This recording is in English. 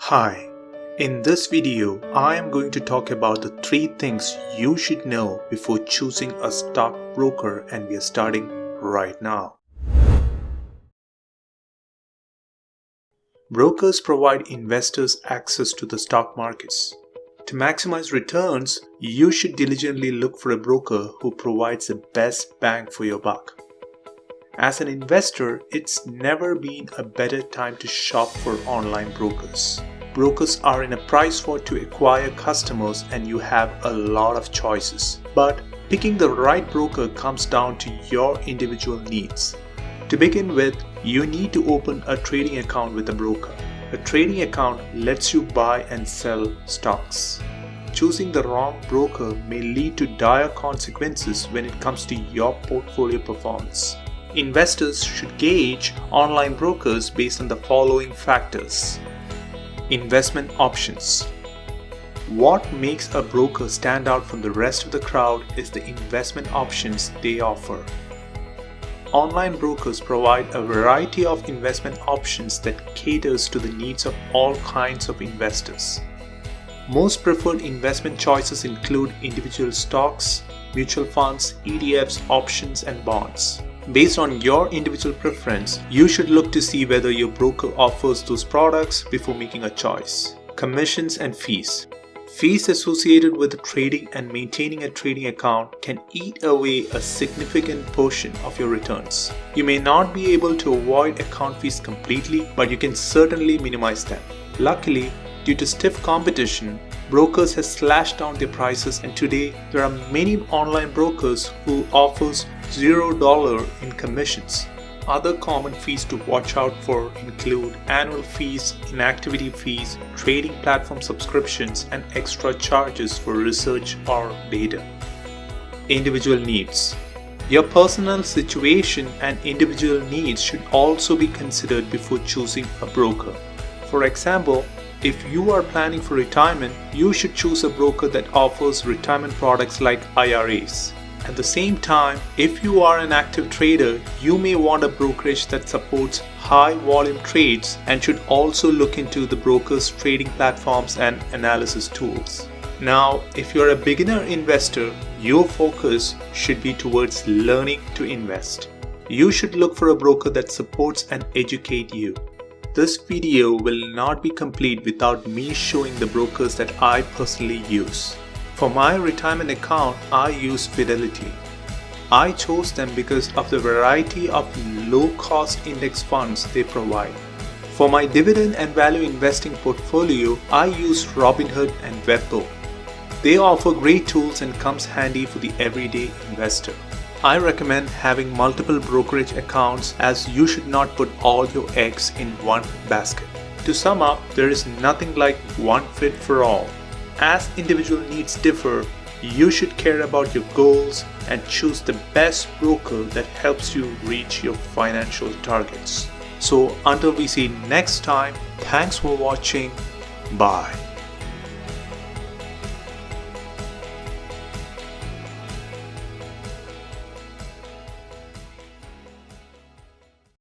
Hi, in this video, I am going to talk about the 3 things you should know before choosing a stockbroker, and we are starting right now. Brokers provide investors access to the stock markets. To maximize returns, you should diligently look for a broker who provides the best bang for your buck. As an investor, it's never been a better time to shop for online brokers. Brokers are in a price war to acquire customers and you have a lot of choices. But picking the right broker comes down to your individual needs. To begin with, you need to open a trading account with a broker. A trading account lets you buy and sell stocks. Choosing the wrong broker may lead to dire consequences when it comes to your portfolio performance. Investors should gauge online brokers based on the following factors. Investment options. What makes a broker stand out from the rest of the crowd is the investment options they offer. Online brokers provide a variety of investment options that caters to the needs of all kinds of investors. Most preferred investment choices include individual stocks, mutual funds, ETFs, options, and bonds. Based on your individual preference, you should look to see whether your broker offers those products before making a choice. Commissions and fees. Fees associated with trading and maintaining a trading account can eat away a significant portion of your returns. You may not be able to avoid account fees completely, but you can certainly minimize them. Luckily, due to stiff competition, brokers have slashed down their prices, and today there are many online brokers who offers $0 in commissions. Other common fees to watch out for include annual fees, inactivity fees, trading platform subscriptions, and extra charges for research or data. Individual needs. Your personal situation and individual needs should also be considered before choosing a broker. For example, if you are planning for retirement, you should choose a broker that offers retirement products like IRAs. At the same time, if you are an active trader, you may want a brokerage that supports high volume trades and should also look into the broker's trading platforms and analysis tools. Now, if you are a beginner investor, your focus should be towards learning to invest. You should look for a broker that supports and educates you. This video will not be complete without me showing the brokers that I personally use. For my retirement account, I use Fidelity. I chose them because of the variety of low-cost index funds they provide. For my dividend and value investing portfolio, I use Robinhood and Webbull. They offer great tools and comes handy for the everyday investor. I recommend having multiple brokerage accounts, as you should not put all your eggs in one basket. To sum up, there is nothing like one fit for all. As individual needs differ, you should care about your goals and choose the best broker that helps you reach your financial targets. So until we see next time, thanks for watching. Bye.